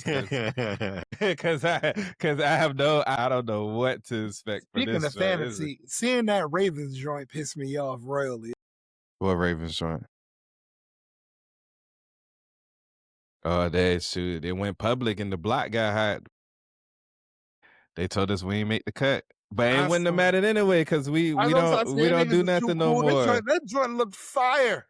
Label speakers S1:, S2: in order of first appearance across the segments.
S1: because I don't know what to expect for
S2: Speaking
S1: this
S2: of
S1: show.
S2: fantasy, seeing that Ravens joint pissed me off royally.
S1: What Ravens joint? Oh, they went public and the block got hot. They told us we ain't make the cut, but it wouldn't have mattered anyway because we don't do nothing no more.
S2: That joint looked fire.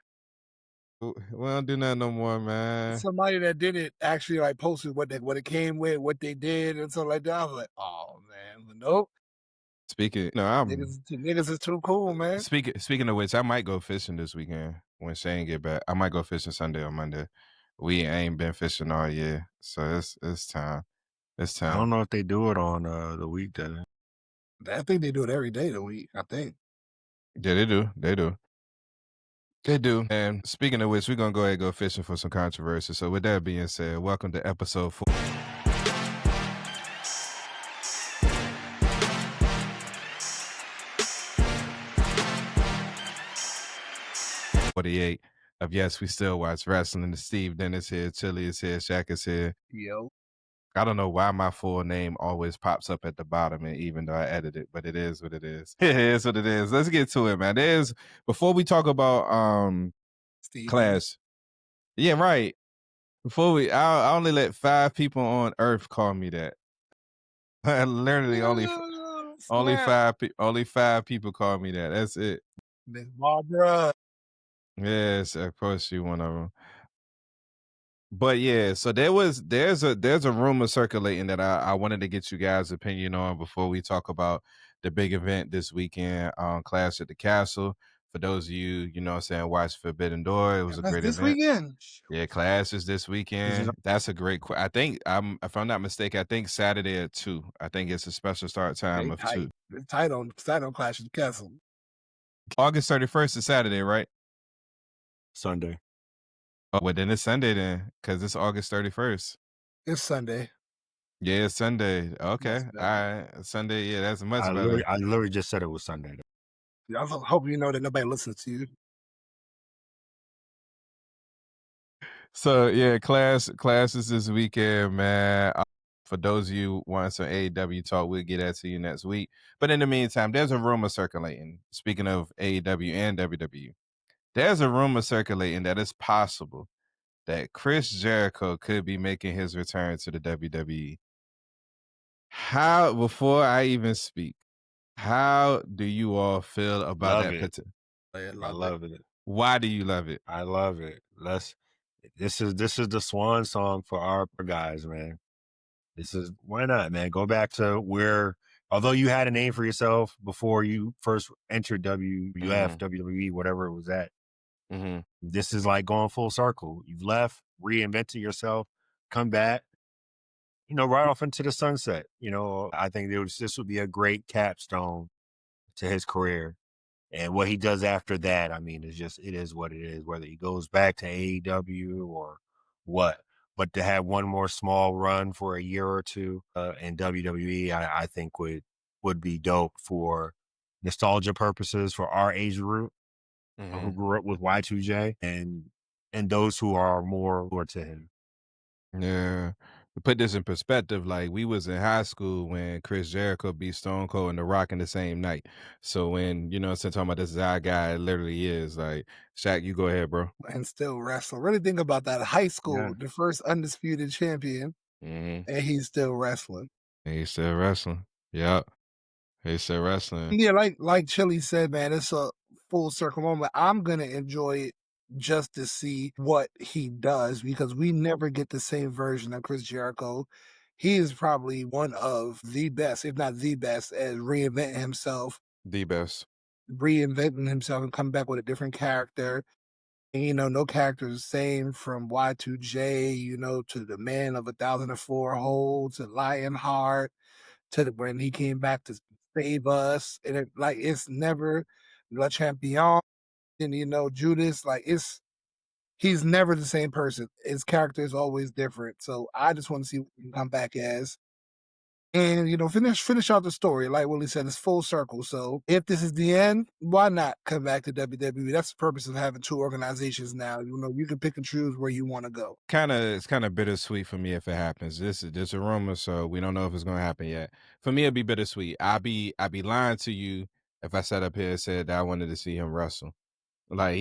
S1: We don't do nothing no more, man.
S2: Somebody that did it actually like posted what it came with, what they did, and stuff like that. I was like, oh man, but nope.
S1: Speaking,
S2: Niggas is too cool, man.
S1: Speaking of which, I might go fishing this weekend when Shane get back. I might go fishing Sunday or Monday. We ain't been fishing all year, so it's time. It's time.
S3: I don't know if they do it on the weekday.
S2: I think they do it every day of the week. I think.
S1: Yeah, they do. They do. And speaking of which, we're gonna go ahead and go fishing for some controversy. So with that being said, welcome to episode 48 of Yes, We Still Watch Wrestling. Steve Dennis here, Chili is here, Shaq is here.
S2: Yo.
S1: I don't know why my full name always pops up at the bottom, and even though I edit it, but it is what it is. It is what it is. Let's get to it, man. Before we talk about
S2: Steve
S1: Clash. Yeah, right. Before I only let 5 people on Earth call me that. Literally only 5 people call me that. That's it.
S2: Miss Barbara.
S1: Yes, of course you one of them. But yeah, so there's a rumor circulating that I wanted to get you guys' opinion on before we talk about the big event this weekend on Clash at the Castle. For those of you, you know what I'm saying, watch Forbidden Door. It was a great
S2: this
S1: event.
S2: Weekend.
S1: Yeah, Clash is this weekend. That's a great I think if I'm not mistaken, I think Saturday at 2. I think it's a special start time of 2.
S2: It's tight on Clash at the Castle.
S1: August 31st is Saturday, right?
S3: Sunday.
S1: Oh, well, then it's Sunday then, because it's August 31st.
S2: It's Sunday.
S1: Yeah, it's Sunday. Okay. All right. Sunday, yeah, that's much better.
S3: I literally just said it was Sunday.
S2: I hope you know that nobody listens to you.
S1: So, yeah, class is this weekend, man. For those of you wanting some AEW talk, we'll get that to you next week. But in the meantime, there's a rumor circulating. Speaking of AEW and WWE, there's a rumor circulating that it's possible that Chris Jericho could be making his return to the WWE. Before I even speak, how do you all feel about that?
S3: I love it.
S1: Why do you love it?
S3: I love it. This is the swan song for our guys, man. Why not, man? Go back to where, although you had a name for yourself before you first entered WWF, WWE, whatever it was at.
S1: Mm-hmm.
S3: This is like going full circle. You've left, reinvented yourself, come back, right off into the sunset. I think this would be a great capstone to his career. And what he does after that, I mean, it is what it is, whether he goes back to AEW or what. But to have one more small run for a year or two in WWE, I think would be dope for nostalgia purposes for our age group who grew up with Y2J and those who are more to him.
S1: Yeah. To put this in perspective, like we was in high school when Chris Jericho beat Stone Cold and The Rock in the same night. So when, talking about this is our guy, it literally is. Like, Shaq, you go ahead, bro.
S2: And still wrestle. Really think about that. High school, the first undisputed champion, and he's still wrestling.
S1: He's still wrestling. Yep. He's still wrestling.
S2: Yeah, like Chili said, man, it's a full circle moment. I'm going to enjoy it just to see what he does because we never get the same version of Chris Jericho. He is probably one of the best, if not the best, at reinventing himself.
S1: The best.
S2: Reinventing himself and coming back with a different character. And, no character is the same from Y2J, to the Man of 1,004 Holds, to Lionheart, to when he came back to save us. And it's never Le Champion and, Judas. He's never the same person. His character is always different. So I just want to see what he can come back as. And finish out the story. Like Willie said, it's full circle. So if this is the end, why not come back to WWE? That's the purpose of having two organizations now. You can pick and choose where you want to go.
S1: It's kind of bittersweet for me if it happens. This a rumor, so we don't know if it's gonna happen yet. For me, it'd be bittersweet. I'd be lying to you if I sat up here and said that I wanted to see him wrestle. Like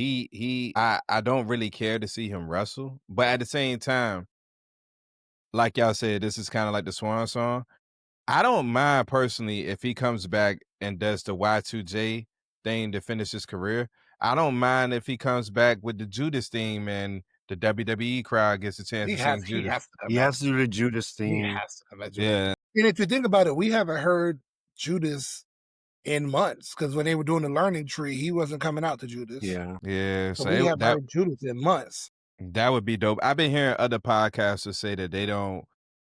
S1: I don't really care to see him wrestle, but at the same time, like y'all said, this is kind of like the swan song. I don't mind personally if he comes back and does the Y2J thing to finish his career. I don't mind if he comes back with the Judas theme and the WWE crowd gets a chance
S2: He
S1: to
S2: has
S1: sing
S2: he
S1: Judas.
S2: has to come
S3: He
S2: back.
S3: has to do the Judas
S2: He
S3: theme.
S2: has to come back.
S1: Yeah,
S2: And if you think about it, we haven't heard Judas in months because when they were doing the learning tree, he wasn't coming out to Judas.
S3: Yeah.
S1: yeah.
S2: So
S1: So
S2: we haven't
S1: that
S2: heard Judas in months.
S1: that would be dope. I've been hearing other podcasters say that they don't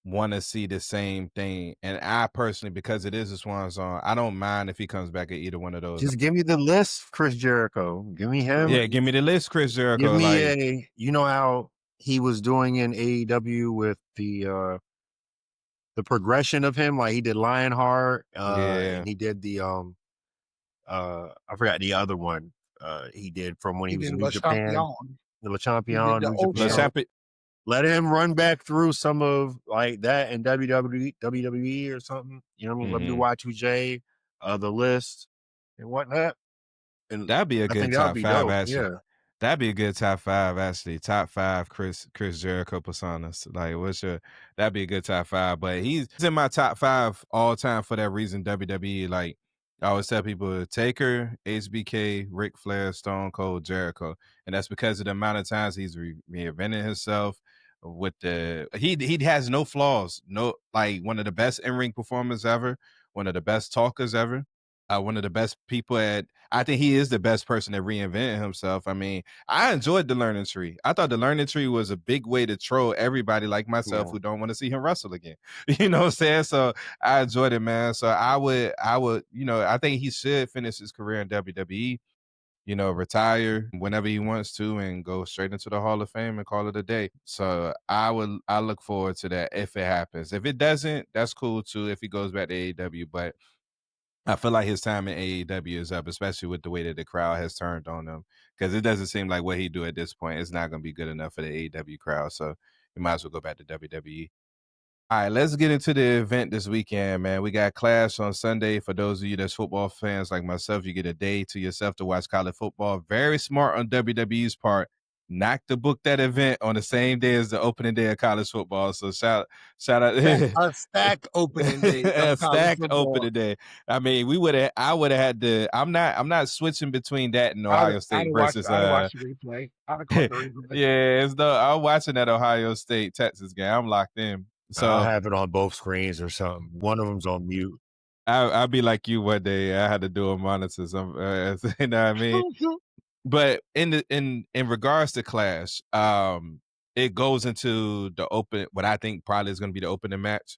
S1: want to see the same thing, and I personally, because it is a swan song, I don't mind if he comes back at either one of those.
S3: Just give me the list, Chris Jericho. Give me him.
S1: Yeah, give me the list, Chris
S3: Give
S1: Jericho.
S3: me you know how he was doing in AEW with the progression of him, like he did Lionheart,
S1: Yeah.
S3: and he did the I forgot the other one. He did from when he
S2: He
S3: was
S2: did
S3: in New
S2: Le
S3: Japan,
S2: Champion.
S3: the Le
S2: He did
S3: Champion,
S2: the
S3: New
S1: Le
S3: Japan.
S2: Ocho.
S1: Champi-
S3: Let him run back through some of like that in WWE or something. You know what I mean? Let him do
S1: Mhm.
S3: Y2J, the list and whatnot. And
S1: That'd be a
S3: I
S1: good
S3: think that would
S1: top
S3: be
S1: five,
S3: dope.
S1: actually.
S3: Yeah.
S1: That'd be a good top five, actually. Top five Chris Jericho personas. Like, that'd be a good top five. But he's in my top five all time for that reason, WWE. Like, I always tell people Taker, HBK, Ric Flair, Stone Cold, Jericho. And that's because of the amount of times he's reinvented himself with he has no flaws. No, like one of the best in-ring performers ever, one of the best talkers ever. One of the best people I think he is the best person that reinvented himself. I mean, I enjoyed the learning tree. I thought the learning tree was a big way to troll everybody like myself
S3: Yeah.
S1: who don't want to see him wrestle again. You know what I'm saying? So I enjoyed it, man. So I would, I think he should finish his career in WWE, retire whenever he wants to and go straight into the Hall of Fame and call it a day. So I look forward to that if it happens. If it doesn't, that's cool too if he goes back to AEW, but I feel like his time in AEW is up, especially with the way that the crowd has turned on him. Because it doesn't seem like what he do at this point is not going to be good enough for the AEW crowd. So you might as well go back to WWE. All right, let's get into the event this weekend, man. We got Clash on Sunday. For those of you that's football fans like myself, you get a day to yourself to watch college football. Very smart on WWE's part, not to book that event on the same day as the opening day of college football. So shout out
S2: A stacked opening day of
S1: a
S2: college
S1: stacked
S2: football.
S1: opening day. I mean, I would have had to. I'm not switching between that and
S2: I'd
S1: Ohio
S2: I'd
S1: State
S2: have watched
S1: versus
S2: I'd have watched the replay. I'd have caught the replay.
S1: yeah, it's though I'm watching that Ohio State Texas game. I'm locked in.
S3: I'll
S1: So
S3: have it on both screens or something. One of them's on mute.
S1: I'll be like you one day. I had to do a monitor. Some, you know what I mean? But in regards to Clash, it goes into the open. What I think probably is going to be the opening match.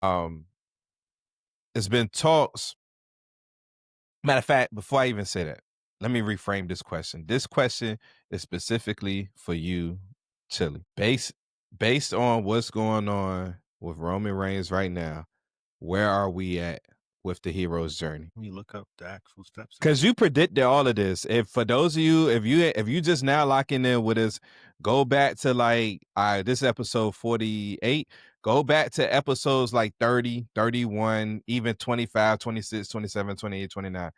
S1: It's been talks. Matter of fact, before I even say that, let me reframe this question. This question is specifically for you, Chili. Based on what's going on with Roman Reigns right now, where are we at with the hero's journey?
S3: Let me look up the actual steps.
S1: Because you predicted all of this. If for those of you, if you just now locking in with us, go back to like this episode 48. Go back to episodes like 30, 31, even 25, 26, 27, 28, 29.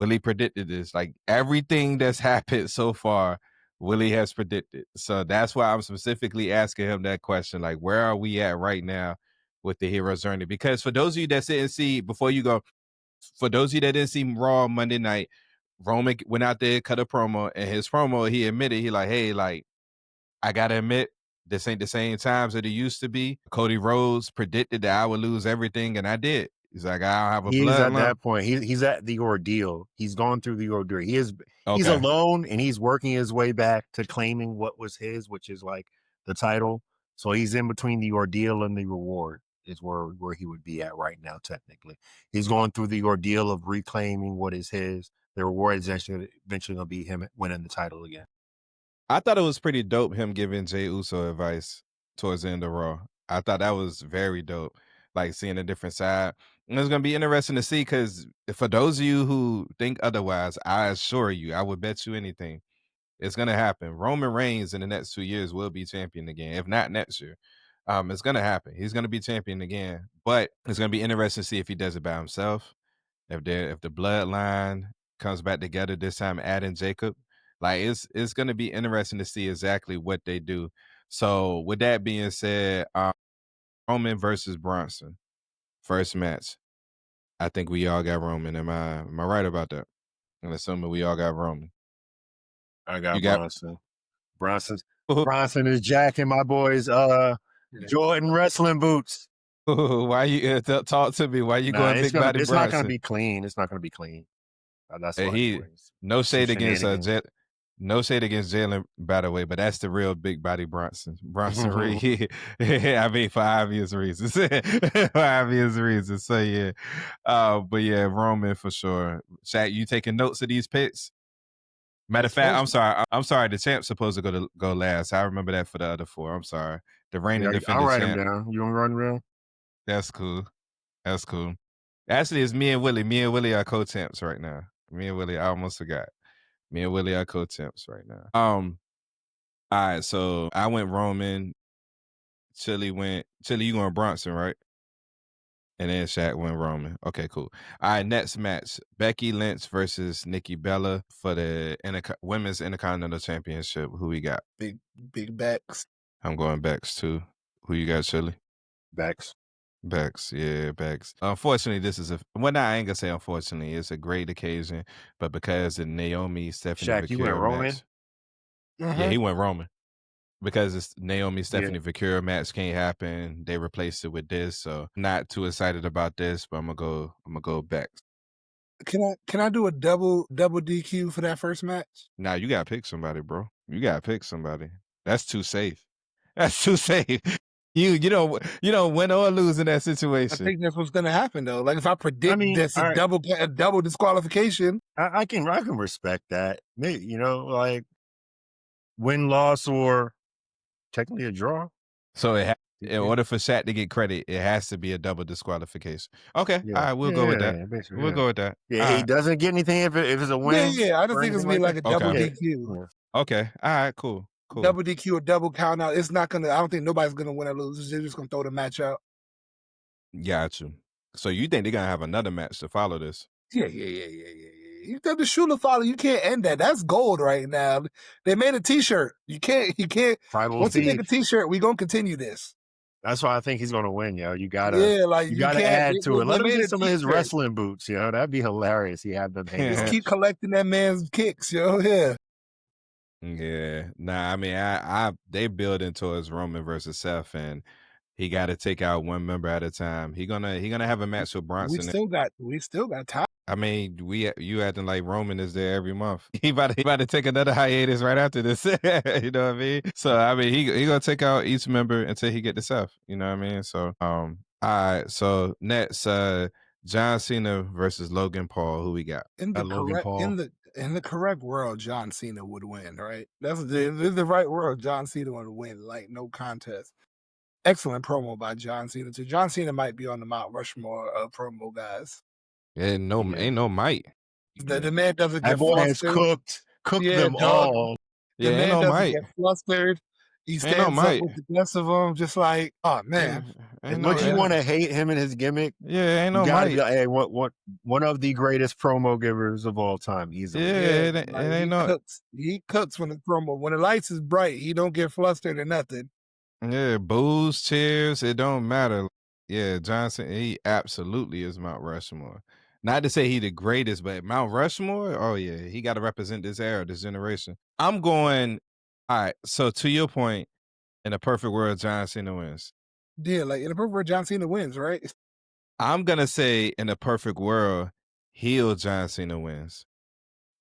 S1: Willie predicted this. Like everything that's happened so far, Willie has predicted. So that's why I'm specifically asking him that question. Like, where are we at right now with the hero's journey? Because for those of you that didn't see, before you go, for those of you that didn't see Raw Monday night, Roman went out there, cut a promo, and his promo, he admitted, he like, hey, like, I gotta admit, this ain't the same times that it used to be. Cody Rhodes predicted that I would lose everything, and I did. He's like, I don't have a
S3: He's at
S1: bloodline.
S3: that point. He's at the ordeal. He's gone through the ordeal. He's
S1: Okay.
S3: alone and he's working his way back to claiming what was his, which is like the title. So he's in between the ordeal and the reward is where he would be at right now, technically. He's going through the ordeal of reclaiming what is his. The reward is eventually gonna be him winning the title again.
S1: I thought it was pretty dope him giving Jey Uso advice towards the end of Raw. I thought that was very dope. like seeing a different side. And it's gonna be interesting to see because for those of you who think otherwise, I assure you, I would bet you anything it's gonna happen. Roman Reigns in the next 2 years will be champion again, if not next year. It's gonna happen. He's gonna be champion again, but it's gonna be interesting to see if he does it by himself. If the bloodline comes back together this time, adding Jacob, like it's gonna be interesting to see exactly what they do. So with that being said, Roman versus Bronson, first match. I think we all got Roman. Am I right about that? I'm assuming we all got Roman.
S3: I
S1: You
S3: got
S1: got
S3: Bronson. Bronson is jacking my boys Jordan wrestling boots.
S1: why you talk to me? Why you
S3: Nah,
S1: going big body
S3: it's not gonna
S1: Bronson?
S3: be clean. It's not gonna be clean. That's
S1: Hey,
S3: why I'm
S1: he
S3: doing
S1: no
S3: some
S1: shade against
S3: shenanigans.
S1: no shade against Jalen by the way, but that's the real big body Bronson. Bronson Reed. I mean for obvious reasons. For obvious reasons. So yeah. But yeah, Roman for sure. Shaq, you taking notes of these picks? Matter of
S2: It's
S1: fact,
S2: supposed
S1: I'm
S2: to.
S1: sorry. I'm sorry. The champ's supposed to go last. I remember that for the other four. I'm sorry. The reigning
S3: Yeah, I'll
S1: defending
S3: write him
S1: champ.
S3: down. You wanna run around?
S1: That's cool. That's cool. Actually, it's me and Willie. Me and Willie are co-champs right now. Me and Willie, I almost forgot. Me and Willie are co-champs right now. All right, so I went Roman. Chili, you going Bronson, right? And then Shaq went Roman. Okay, cool. All right, next match. Becky Lynch versus Nikki Bella for the Women's Intercontinental Championship. Who we got?
S2: Big backs.
S1: I'm going Bex too. Who you got, Chili?
S3: Bex.
S1: Bex, yeah, Bex. Unfortunately, this is I ain't gonna say unfortunately, it's a great occasion, but because the Naomi Stephanie
S3: Shaq, you went
S1: Vicura
S3: Roman?
S1: match, yeah, he went Roman. Because it's Naomi
S3: Yeah.
S1: Stephanie Vicura match can't happen. They replaced it with this, so not too excited about this, but I'm gonna go Bex.
S2: Can I do a double DQ for that first match?
S1: Now you gotta pick somebody, bro. You gotta pick somebody. That's too safe. That's too safe. You don't win or lose in that
S2: I
S1: situation.
S2: think that's what's gonna happen though. Like if I
S3: I
S2: predict
S3: mean,
S2: this
S3: all right,
S2: a double disqualification,
S3: I can respect that. Maybe, like win, loss, or technically a draw.
S1: So in
S3: DQ.
S1: order for Shaq to get credit, it has to be a double disqualification. Okay,
S3: Yeah.
S1: all right, we'll
S3: Yeah,
S1: go with that.
S3: yeah, basically,
S1: We'll
S3: yeah.
S1: go with that.
S3: Yeah,
S1: All
S3: he
S1: right.
S3: doesn't get anything if it's a win
S2: yeah. I just
S3: or
S2: think it's
S3: anything
S2: gonna be
S3: like
S2: like
S3: that.
S2: a double
S1: Okay.
S2: DQ.
S3: Yeah.
S1: Okay. All right, cool. Cool.
S2: Double DQ or double count out. It's not gonna. I don't think nobody's gonna win or lose. They're just gonna throw the match out.
S1: Got you. So you think they're gonna have another match to follow this?
S2: Yeah. You got the Shula follow. You can't end that. That's gold right now. They made a T-shirt. You can't.
S3: Tribal
S2: Once you make a
S3: thief.
S2: T-shirt, we gonna continue this.
S3: That's why I think he's gonna win, yo. You
S2: Yeah, like you
S3: gotta
S2: can't.
S3: add to it.
S2: They
S3: Let him
S2: made
S3: get
S2: a
S3: some of his
S2: T-shirt.
S3: wrestling boots, That'd be hilarious. He had them hanging
S2: Just
S3: on.
S2: keep collecting that man's kicks, yo. Yeah.
S1: Yeah. Nah, I mean, I they building towards Roman versus Seth, and he got to take out one member at a time. He gonna have a match with
S2: We
S1: Bronson.
S2: still got time.
S1: I mean, you acting like Roman is there every month. He about to take another hiatus right after this. You know what I mean? So I mean, he gonna take out each member until he get to Seth. You know what I mean? So all right. So next, John Cena versus Logan Paul. Who we got?
S2: In the
S3: Logan
S2: correct
S3: Paul.
S2: in the correct world, John Cena would win, right? That's the right world. John Cena would win, like no contest. Excellent promo by John Cena. So John Cena might be on the Mount Rushmore of promo guys.
S1: Ain't no might.
S2: The man doesn't
S3: That
S2: get
S3: boy has
S2: flustered.
S3: cooked
S2: Yeah,
S3: them
S2: dog.
S3: all.
S2: The
S1: Yeah, ain't
S2: man
S1: no
S2: doesn't
S1: might.
S2: get flustered. He
S1: Ain't no
S2: stands up
S1: might.
S2: with the best of them, just like, oh man.
S3: As much as you want to hate him and his gimmick,
S1: Yeah, ain't
S3: you
S1: no
S3: gotta
S1: might.
S3: be like, hey, what one of the greatest promo givers of all time, easily.
S1: Yeah, it
S2: like,
S1: ain't no.
S2: He cooks when the promo. When the lights is bright, he don't get flustered or nothing.
S1: Yeah, booze, cheers, it don't matter. Yeah, Johnson, he absolutely is Mount Rushmore. Not to say he the greatest, but Mount Rushmore, oh yeah, he got to represent this era, this generation. I'm going, all right, so to your point, in a perfect world, John Cena wins.
S2: Yeah, like in the perfect world, John Cena wins, right?
S1: I'm going to say in a perfect world, heel John Cena wins.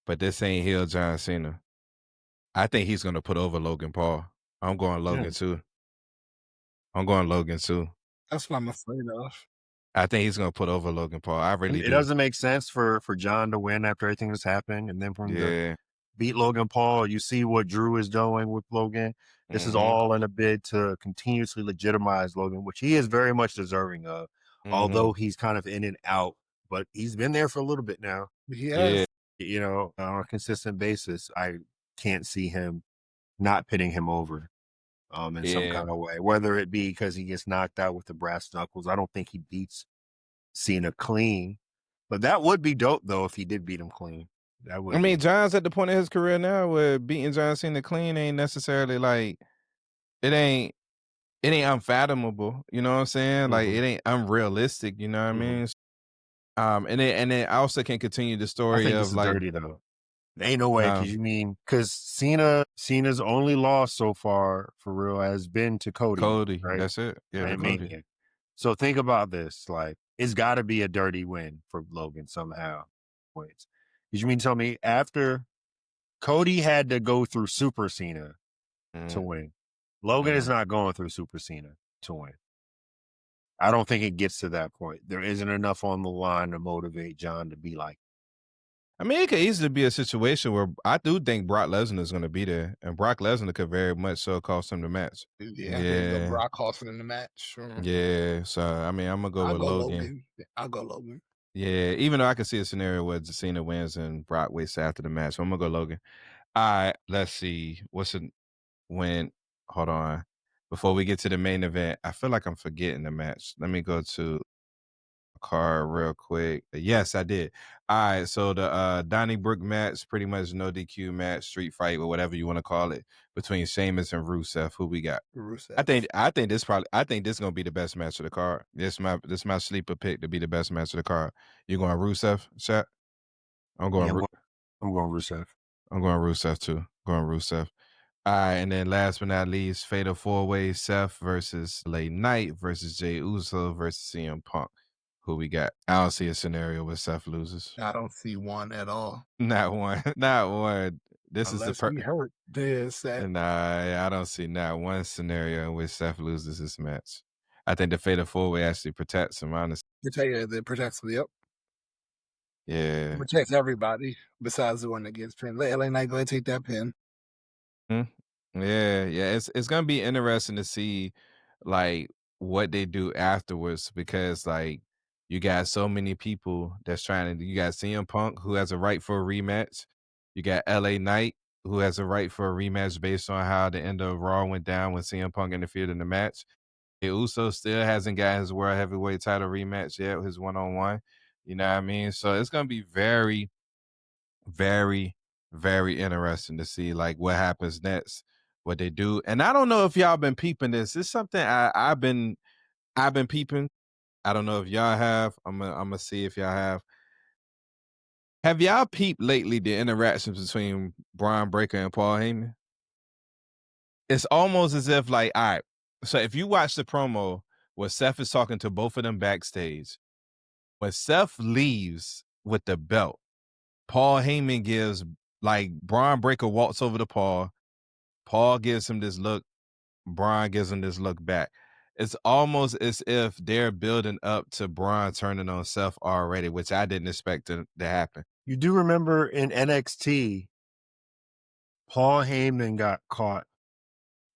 S1: But this ain't heel John Cena. I think he's going to put over Logan Paul. I'm going Logan too. I'm going Logan too.
S2: That's what I'm afraid of.
S1: I think he's gonna put over Logan Paul. I really
S3: It
S1: do.
S3: doesn't make sense for John to win after everything that's happened, and then for him to beat Logan Paul. You see what Drew is doing with Logan. This is all in a bid to continuously legitimize Logan, which he is very much deserving of.
S1: Mhm.
S3: although he's kind of in and out, but he's been there for a little bit now.
S1: Yeah,
S2: Yes.
S3: On a consistent basis, I can't see him not pitting him over in some
S1: yeah.
S3: kind of way, whether it be because he gets knocked out with the brass knuckles. I don't think he beats Cena clean, but that would be dope though if he did beat him clean. That
S1: I
S3: would
S1: mean,
S3: be.
S1: John's at the point of his career now where beating John Cena clean ain't necessarily like it ain't it ain't unfathomable. You know what I'm saying? Like
S3: Mhm,
S1: it ain't unrealistic. You know what I
S3: mhm.
S1: mean? And then I also can continue the
S3: I
S1: story
S3: think this
S1: of
S3: is
S1: like
S3: dirty though. Ain't no way,
S1: no
S3: because Cena's only loss so far for real has been to Cody,
S1: Cody.
S3: right?
S1: That's it. Yeah, the
S3: At
S1: Cody.
S3: Mania. So think about this, like, it's gotta be a dirty win for Logan somehow. Wait. Did you mean to tell me after Cody had to go through Super Cena to
S1: Mm,
S3: win, Logan is
S1: mhm.
S3: not going through Super Cena to win. I don't think it gets to that point. There isn't enough on the line to motivate John to be like,
S1: I mean, it could easily be a situation where I do think Brock Lesnar is going to be there, and Brock Lesnar could very much so cost him the match.
S2: Yeah, there you go.
S1: Yeah,
S2: Brock Austin in the match.
S1: yeah. So I mean, I'm gonna go
S2: I'll
S1: with
S2: go
S1: Logan.
S2: Logan. I'll go Logan.
S1: Yeah, even though I can see a scenario where Cena wins and Brock waits after the match, so I'm gonna go Logan. All right, let's see. What's it when? Hold on. Before we get to the main event, I feel like I'm forgetting the match. Let me go to card real quick. Yes, I did. All right, so the Donnybrook match, pretty much no DQ match, street fight, or whatever you want to call it, between Sheamus and Rusev. Who we got?
S2: Rusev.
S1: I think this gonna be the best match of the card. This my sleeper pick to be the best match of the card. You going Rusev, chat? I'm
S3: yeah,
S1: going
S3: I'm going Rusev.
S1: I'm going Rusev too. Going Rusev. All right, and then last but not least, Fatal Four Way: Seth versus Late Night versus Jay Uso versus CM Punk. Who we got? I don't see a scenario where Seth loses.
S2: I don't see one at all.
S1: Not one. Not one. This is the
S2: Unless
S1: per.
S2: he hurt. There's that.
S1: Nah, I don't see not one scenario in which Seth loses this match. I think the Fatal Four Way actually protects him. Honestly,
S2: To tell you that protects me. Yep. It
S1: yeah.
S2: protects everybody besides the one that gets pinned. Let LA Knight go ahead and take that pin.
S1: Mm. Yeah, yeah. It's gonna be interesting to see like what they do afterwards because like you got so many people that's trying to you got CM Punk who has a right for a rematch. You got LA Knight who has a right for a rematch based on how the end of Raw went down when CM Punk interfered in the match. Jey Uso still hasn't got his world heavyweight title rematch yet, his one on one. You know what I mean? So it's gonna be very, very, very interesting to see like what happens next, what they do. And I don't know if y'all been peeping this. It's something I've been peeping. I don't know if y'all have. I'm gonna see if y'all have. Have y'all peeped lately the interactions between Braun Breaker and Paul Heyman? It's almost as if like, all right. So if you watch the promo where Seth is talking to both of them backstage, when Seth leaves with the belt, Paul Heyman gives like Braun Breaker walks over to Paul. Paul gives him this look. Braun gives him this look back. It's almost as if they're building up to Braun turning on Seth already, which I didn't expect to happen.
S3: You do remember in NXT, Paul Heyman got caught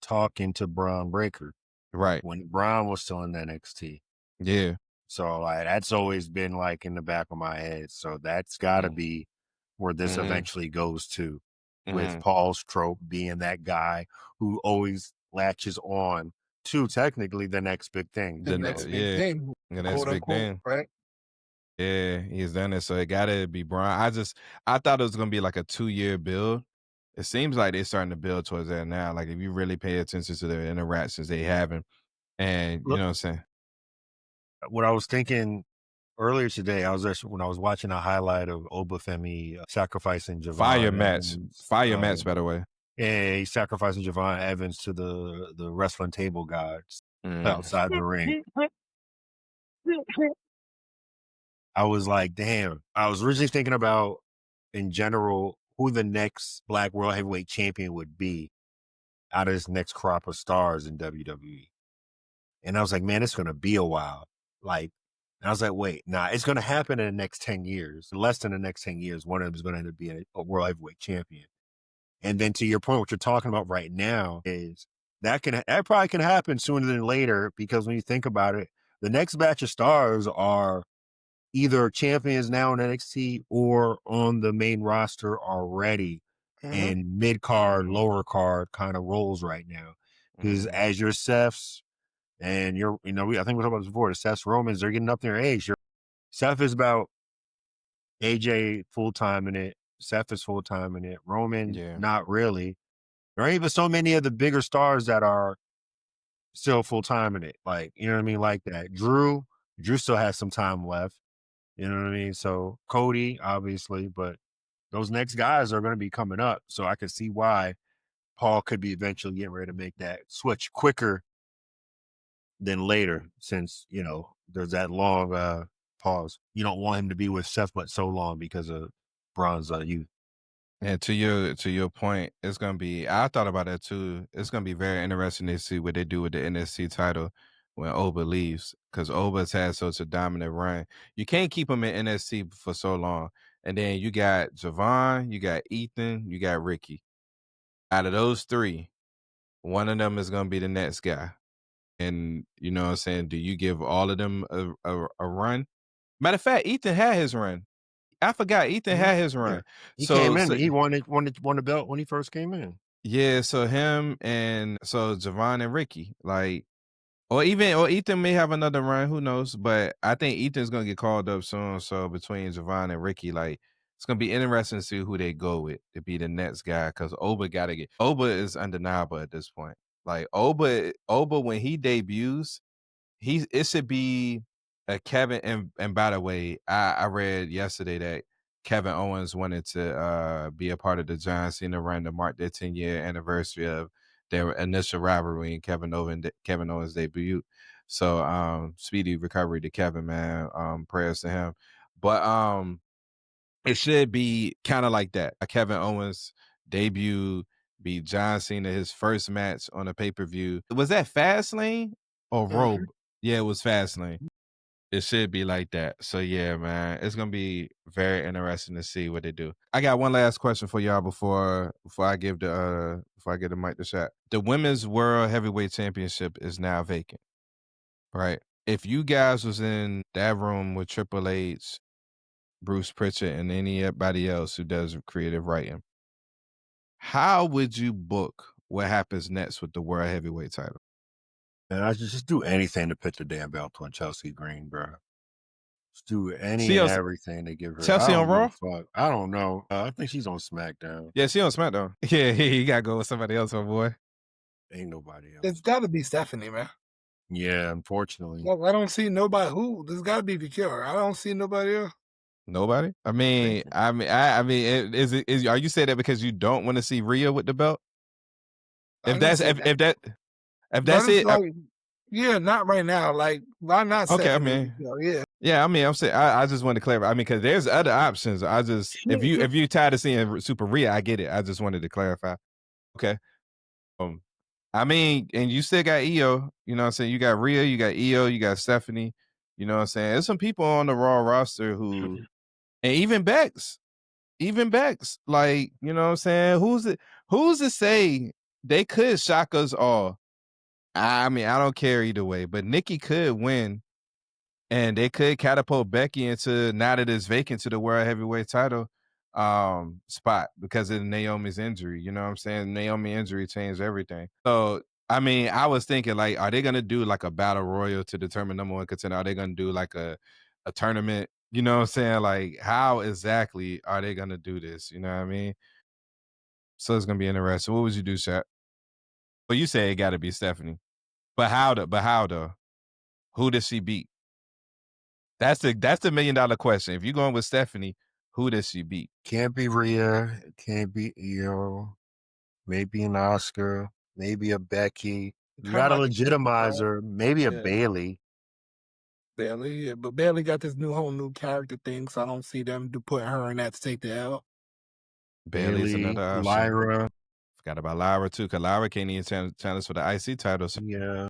S3: talking to Braun Breaker
S1: Right.
S3: when Braun was still in NXT.
S1: Yeah.
S3: So like that's always been like in the back of my head. So that's got to be where this
S1: Mm-hmm.
S3: eventually goes to, with
S1: Mm-hmm.
S3: Paul's trope being that guy who always latches on to technically the next big thing.
S2: The
S3: You know,
S2: next big
S1: Yeah.
S2: thing,
S1: And that's a
S2: quote
S1: big
S2: unquote,
S1: thing.
S2: right?
S1: Yeah, he's done it. So it gotta be Braun. I thought it was gonna be like a 2-year build. It seems like they're starting to build towards that now. Like if you really pay attention to the interactions they having, and you
S3: look,
S1: know what I'm saying?
S3: what I was thinking earlier today, I was actually when I was watching a highlight of Obafemi sacrificing
S1: Fire
S3: Javon
S1: match.
S3: Evans.
S1: Fire match, by the way.
S3: Yeah, he's sacrificing Javon Evans to the wrestling table gods
S1: Mm.
S3: outside the ring. I was like, damn. I was originally thinking about, in general, who the next Black World Heavyweight Champion would be out of this next crop of stars in WWE. And I was like, man, it's going to be a while. Like, and I was like, wait, nah, it's going to happen in the next 10 years. Less than the next 10 years, one of them is going to end up being a World Heavyweight Champion. And then to your point, what you're talking about right now is that probably can happen sooner than later, because when you think about it, The next batch of stars are either champions now in NXT or on the main roster already
S2: Mhm.
S3: in mid card, lower card kind of roles right now. Because
S1: Mhm.
S3: as your Seths and I think we talked about this before, the Seths Romans, they're getting up their age. Seth is about AJ full time in it. Seth is full time in it. Roman,
S1: Yeah.
S3: not really. There ain't even so many of the bigger stars that are still full time in it. Like, you know what I mean? Like that. Drew still has some time left. You know what I mean? So Cody, obviously, but those next guys are going to be coming up. So I can see why Paul could be eventually getting ready to make that switch quicker than later, since, there's that long pause. You don't want him to be with Seth but so long because of Braun's youth.
S1: And to your point, it's gonna be. I thought about that too. It's gonna be very interesting to see what they do with the NSC title when Oba leaves, because Oba's had such a dominant run. You can't keep him in NSC for so long. And then you got Javon, you got Ethan, you got Ricky. Out of those three, one of them is gonna be the next guy. And you know what I'm saying? Do you give all of them a run? Matter of fact, Ethan had his run. I forgot Ethan
S3: Mhm.
S1: had his
S3: Yeah.
S1: run.
S3: He came
S1: So
S3: in.
S1: so
S3: He won the belt when he first came in.
S1: yeah, so him and so Javon and Ricky, like, or Ethan may have another run, who knows? But I think Ethan's gonna get called up soon. So between Javon and Ricky, like, it's gonna be interesting to see who they go with to be the next guy, because Oba is undeniable at this point. Like Oba when he debuts, it should be a Kevin. And by the way, I read yesterday that Kevin Owens wanted to be a part of the John Cena run to mark their 10-year anniversary of their initial rivalry and Kevin Owens debut. So speedy recovery to Kevin, man. Prayers to him. But it should be kind of like that. A Kevin Owens debut be John Cena, his first match on a pay-per-view. Was that Fastlane or
S2: Mhm.
S1: Robe? Yeah, it was Fastlane. It should be like that. So yeah, man, it's gonna be very interesting to see what they do. I got one last question for y'all before I give the mic to shot. The women's world heavyweight championship is now vacant, right? If you guys was in that room with Triple H, Bruce Pritchard, and anybody else who does creative writing, how would you book what happens next with the world heavyweight title?
S3: And I just do anything to put the damn belt on Chelsea Green, bro. Just do any
S1: See
S3: and
S1: us
S3: everything to give her. I
S1: Chelsea on
S3: don't give a
S1: Raw?
S3: fuck. I don't know. I think she's on SmackDown.
S1: Yeah, she on SmackDown. Yeah, you gotta go with somebody else, my boy.
S3: Ain't nobody
S2: It's
S3: else.
S2: gotta be Stephanie, man.
S3: Yeah, unfortunately.
S2: Like, I don't see nobody who there's gotta be Vicure. I don't see nobody else.
S1: Nobody. I
S3: I
S1: mean,
S3: think so.
S1: are you saying that because you don't want to see Rhea with the belt?
S2: I didn't say that.
S1: If
S2: But
S1: that's
S2: it's
S1: it,
S2: like, yeah, not right now. Like, why not
S1: okay. I
S2: Stephanie and
S1: mean,
S2: Vicure? Yeah.
S1: yeah. I mean, I'm saying I just want to clarify. I mean, because there's other options. I just if you tired of seeing Super Rhea, I get it. I just wanted to clarify. Okay. Um, I mean, and you still got Io. You know what I'm saying? You got Rhea, you got Io, you got Stephanie. You know what I'm saying? There's some people on the Raw roster who, and even Bex, like, you know what I'm saying? Who's to say they could shock us all? I mean, I don't care either way, but Nikki could win and they could catapult Becky into, now that it's vacant, to the world heavyweight title spot because of Naomi's injury. You know what I'm saying? Naomi injury changed everything. So I mean, I was thinking, like, are they gonna do like a battle royal to determine number one contender? Are they gonna do like a tournament? You know what I'm saying? Like, how exactly are they gonna do this? You know what I mean? So it's gonna be interesting. What would you do, Shaq? Well, you say it gotta be Stephanie. But how though? Who does she beat? That's the $1 million question. If you're going with Stephanie, who does she beat?
S3: Can't be Rhea. Can't be Io. Maybe an Oscar. Maybe a Becky. You
S2: Kind of
S3: gotta
S2: like a
S3: legitimize her. Maybe a
S2: yeah,
S3: Bailey.
S2: Bailey. Yeah, but Bailey got this whole new character thing, so I don't see them to put her in that to take the L.
S1: Bailey's
S3: Bailey.
S1: another option.
S3: Lyra.
S1: Forgot about Lyra too, because Lyra can't even challenge for the IC title. So,
S3: Yeah.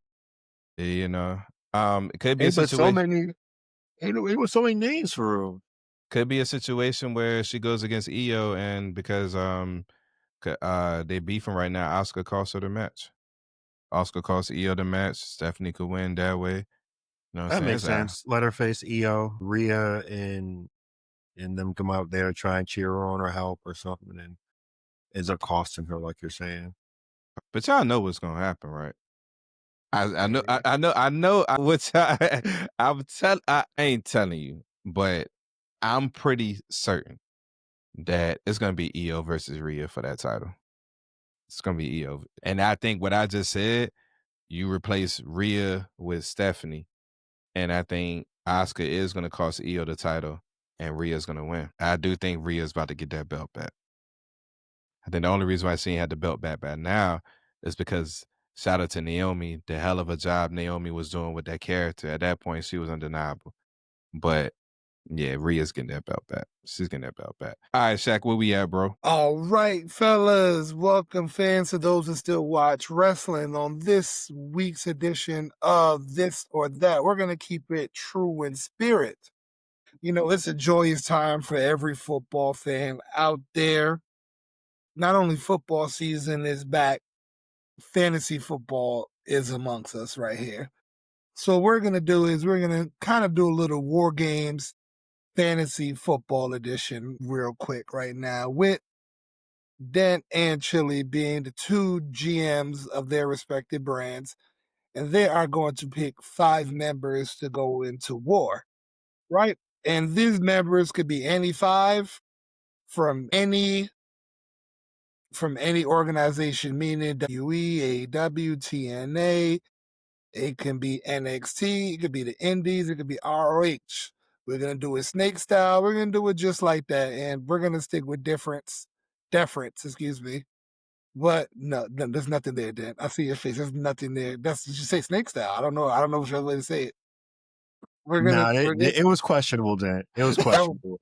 S1: you know, it could be
S3: Hey,
S1: a
S3: but so
S1: situation.
S3: many. It was so many names for her.
S1: Could be a situation where she goes against Io, and because they beefing right now, Oscar costs her the match. Oscar costs Io the match. Stephanie could win that way. You know what I'm
S3: That
S1: saying?
S3: makes
S1: So,
S3: sense. Let her face Io, Rhea, and them come out there try and cheer her on or help or something, and ends up costing her, like you're saying.
S1: but y'all know what's gonna happen, right? I know
S2: Yeah.
S1: I know which I ain't telling you, but I'm pretty certain that it's gonna be Io versus Rhea for that title. It's gonna be Io. And I think what I just said, you replace Rhea with Stephanie, and I think Asuka is gonna cost Io the title and Rhea's gonna win. I do think Rhea's about to get that belt back. I think the only reason why she ain't had the belt back by now is because shout out to Naomi, the hell of a job Naomi was doing with that character. At that point, she was undeniable. But yeah, Rhea's getting that belt back. She's getting that belt back. All right, Shaq, where we at, bro?
S2: All right, fellas. Welcome, fans, to those that still watch wrestling on this week's edition of This or That. We're going to keep it true in spirit. You know, it's a joyous time for every football fan out there. Not only football season is back, fantasy football is amongst us right here. So what we're going to do is we're going to kind of do a little War Games fantasy football edition real quick right now with Dent and Chili being the two GMs of their respective brands, and they are going to pick 5 members to go into war, right? And these members could be any 5 from any organization, meaning WWE, AEW, TNA. It can be NXT, it could be the Indies, it could be ROH. We're gonna do it snake style. We're gonna do it just like that, and we're gonna stick with deference. Excuse me. But no, there's nothing there, Dan. I see your face. There's nothing there. That's you say snake style. I don't know. I don't know which other way to say it.
S3: Nah,
S2: We're gonna.
S3: it was questionable, Dan. It was questionable.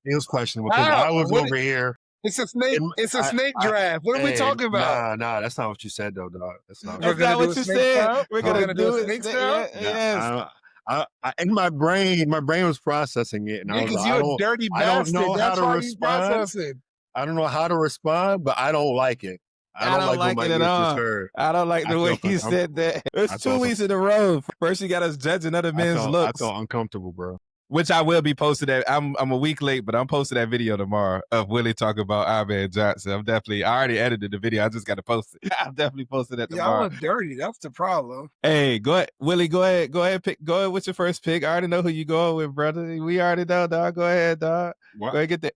S3: It was questionable because
S2: Wow,
S3: I was over here.
S2: it's a snake.
S3: In,
S2: It's a snake
S3: I,
S2: draft. What are we
S3: hey,
S2: talking about?
S3: nah, that's not what you said, though, dog. That's not what
S2: We're
S1: That's
S3: you
S2: gonna
S1: not
S2: do
S1: what
S2: a
S1: you
S2: snake
S1: said.
S2: style.
S1: We're
S2: We're
S3: said.
S1: gonna
S2: gonna do a
S1: do it.
S2: snake style.
S3: Yeah,
S1: Yes.
S3: in my brain was processing it, and I was
S2: Because
S3: like,
S2: you're a dirty
S3: I don't
S2: bastard.
S3: know how
S2: That's
S3: to
S2: why you
S3: respond.
S2: processing.
S3: I don't know how to respond, but I don't like it. I
S1: I
S3: don't
S1: don't
S3: like what
S1: like
S3: my
S1: it at
S3: ears just
S1: all.
S3: heard.
S1: I don't like
S3: I
S1: the way
S3: felt
S1: you said
S3: uncomfortable.
S1: that. It's
S3: I
S1: 2
S3: felt,
S1: weeks in a row. First, you got us judging other men's looks,
S3: uncomfortable, bro.
S1: which I will be posting that. I'm a week late, but I'm posting that video tomorrow of Willie talking about Ahmed Johnson. I already edited the video. I just got to post it. I'm definitely posting that
S2: Y'all
S1: tomorrow.
S2: are dirty. That's the problem.
S1: Hey, go ahead, Willie. Go ahead. Go ahead with your first pick. I already know who you going with, brother. We already know, dog. Go ahead, dog.
S3: What?
S1: Go ahead, get that.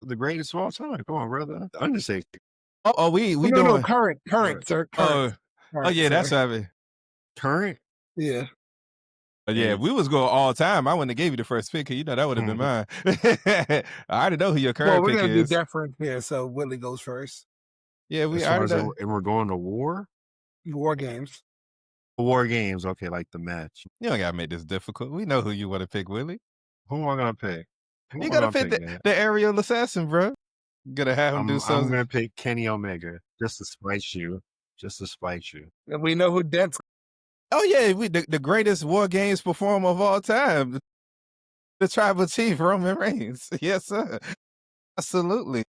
S3: The greatest of all time. Come on, brother. The Undertaker.
S1: We
S2: No,
S1: doing.
S2: current, sir. Current.
S1: Oh yeah, that's
S2: sir.
S1: heavy.
S3: Current?
S2: Yeah.
S1: Yeah, if we was going all time, I wouldn't have gave you the first pick. You know that would have been mine. I already know who your
S2: Well,
S1: current
S2: we're
S1: pick
S2: gonna do
S1: is.
S2: deference here, so Willie goes first.
S1: Yeah, we
S3: As far
S1: already
S3: as
S1: know.
S3: and we're going to war?
S2: War Games.
S3: War games. Okay, like the match.
S1: You don't gotta make this difficult. We know who you want to pick, Willie.
S3: Who am I gonna pick? Who
S1: You
S3: am I
S1: gotta
S3: gonna
S1: pick
S3: pick, man?
S1: the aerial assassin, bro. You gotta have him do
S3: I'm
S1: something.
S3: gonna pick Kenny Omega just to spite you. Just to spite you.
S2: And we know who Dent's.
S1: Oh yeah, the greatest War Games performer of all time, the tribal chief Roman Reigns. Yes, sir. Absolutely.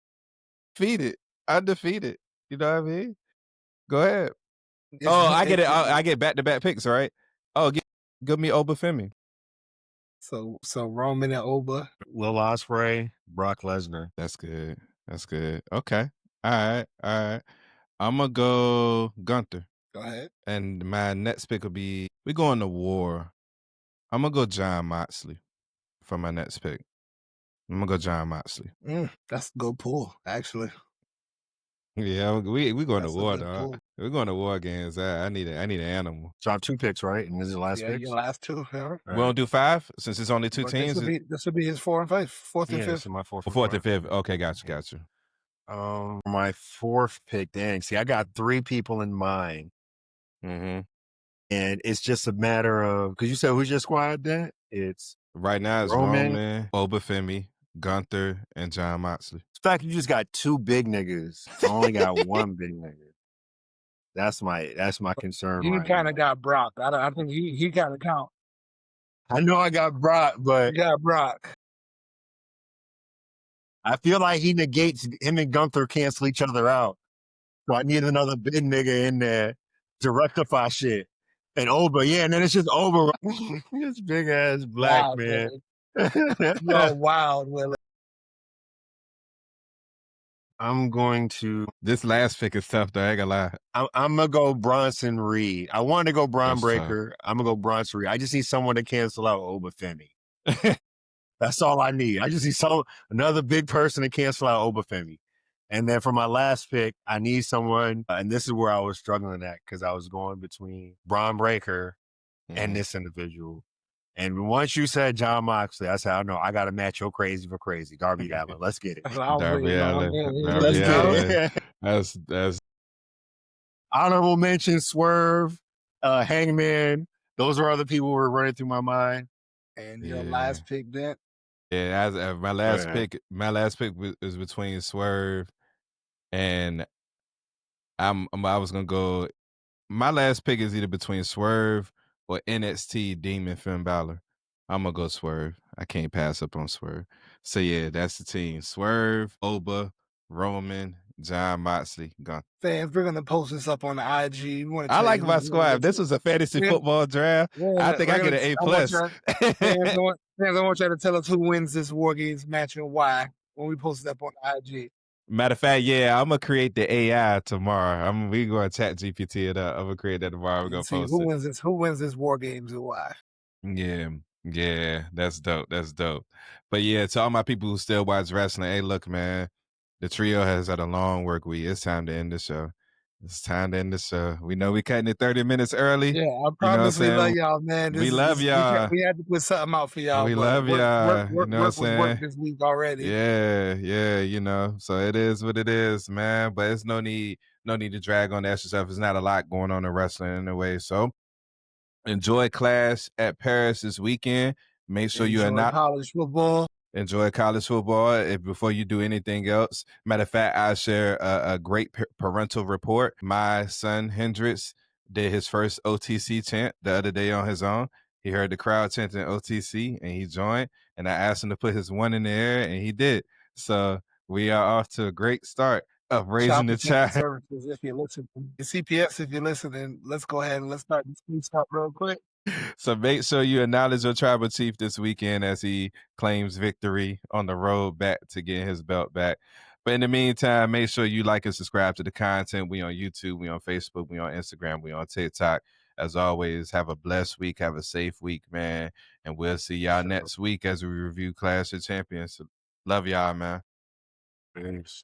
S1: Defeated, undefeated. You know what I mean? Go ahead. I get it. I get back-to-back picks, right? Oh, give me Obafemi.
S2: So Roman and Oba.
S3: Lil Ospreay, Brock Lesnar.
S1: That's good. That's good. Okay. All right. All right. I'm gonna go Gunther,
S2: Go ahead.
S1: and my next pick will be we going to war. I'm gonna go John Moxley for my next pick. I'm gonna go John Moxley.
S2: That's a good pull, actually.
S1: Yeah, we going
S2: That's
S1: to
S2: a
S1: war,
S2: good
S1: dog.
S2: pull.
S1: We're going to war games. I need an animal.
S3: So I have 2 picks, right? And this is the last
S2: Yeah,
S3: pick.
S2: your last 2. Yeah.
S1: We don't do 5 since it's only 2
S2: But
S1: teams.
S2: This would be his 4 and 5, 4th and
S3: Yeah,
S2: 5th.
S3: this is my fourth.
S1: Fourth and fifth. Okay, got you.
S3: My 4th pick. Dang, see, I got 3 people in mind,
S1: Mm-hmm.
S3: and it's just a matter of because you said who's your squad? Then it's
S1: Right now it's
S3: Roman.
S1: Roman, Obafemi, Gunther, and John Moxley.
S3: In fact, you just got 2 big niggas. I only got 1 big nigga. That's my concern.
S2: You
S3: right
S2: kind
S3: now.
S2: of got Brock. I think he kind of count.
S3: I know I got Brock, but
S2: You got Brock.
S3: I feel like he negates him and Gunther cancel each other out. So I need another big nigga in there to rectify shit. And Oba, yeah, and then it's just Oba, this big ass black
S2: Wild,
S3: man.
S2: Willie. You're wild, Willie.
S3: I'm going to
S1: This last pick is tough though. I ain't gonna lie.
S3: I'm gonna go Bronson Reed. I wanted to go Braun
S1: That's tough.
S3: Breaker. I'm gonna go Bronson Reed. I just need someone to cancel out Obafemi. That's all I need. I just need another big person to cancel out Obafemi. And then for my last pick, I need someone, and this is where I was struggling at because I was going between Braun Breaker and this individual. And once you said John Moxley, I said, I know I got to match your crazy for crazy. Darby Allin. Let's get it.
S2: That's what I was
S1: Darby
S2: waiting on.
S1: Allin.
S3: Let's
S1: Darby
S3: get
S1: Allin.
S3: it.
S1: That's
S3: Honorable mention, Swerve, Hangman. Those are other people who were running through my mind.
S2: And your
S1: yeah.
S2: last pick, Dent?
S1: Yeah, my last
S3: ahead.
S1: pick is between Swerve and I was gonna go. My last pick is either between Swerve or NXT Demon Finn Balor. I'm gonna go Swerve. I can't pass up on Swerve. So yeah, that's the team: Swerve, Oba, Roman, John Moxley. Gone.
S2: Fans, we're gonna post this up on the IG. We want to
S1: I
S2: tell
S1: like
S2: you
S1: my
S2: who's gonna
S1: squad. If
S2: get
S1: this was a fantasy football draft, I think I get an A
S2: I want
S1: plus.
S2: y'all, fans, I want y'all to tell us who wins this War Games match and why when we post it up on the IG.
S1: Matter of fact, yeah, I'm gonna create the AI tomorrow. We gonna chat GPT it up. I'm gonna create that tomorrow. We're gonna
S2: See
S1: post it.
S2: who wins this War Games and why.
S1: Yeah, that's dope. That's dope. But yeah, to all my people who still watch wrestling, hey, look, man, the trio has had a long work week. It's time to end the show. It's time to end the show. We know we cutting it 30 minutes early.
S2: Yeah, I
S1: You know what I'm
S2: promise we love
S1: saying?
S2: y'all, man.
S1: We love y'all.
S2: We had to put something out for y'all,
S1: We
S2: but
S1: love
S2: work
S1: y'all. You know what I'm
S2: was work
S1: saying?
S2: this week already.
S1: Yeah, you know. So it is what it is, man. But it's no need to drag on the extra stuff. It's not a lot going on in wrestling in a way. So enjoy Clash at Paris this weekend. Make sure you are
S2: Enjoy
S1: not
S2: college football.
S1: enjoy college football before you do anything else. Matter of fact, I share a great parental report. My son Hendrix did his first OTC chant the other day on his own. He heard the crowd chanting OTC and he joined. And I asked him to put his one in the air and he did. So we are off to a great start of raising the
S2: Shopping Center
S1: child.
S2: Services, if you listen. CPS, if you're listening, let's go ahead and let's start this piece up real quick.
S1: So make sure you acknowledge your tribal chief this weekend as he claims victory on the road back to getting his belt back. But in the meantime, make sure you like and subscribe to the content. We on YouTube, we on Facebook, we on Instagram, we on TikTok. As always, have a blessed week, have a safe week, man. And we'll see y'all next week as we review Clash of Champions. Love y'all, man.
S3: Peace.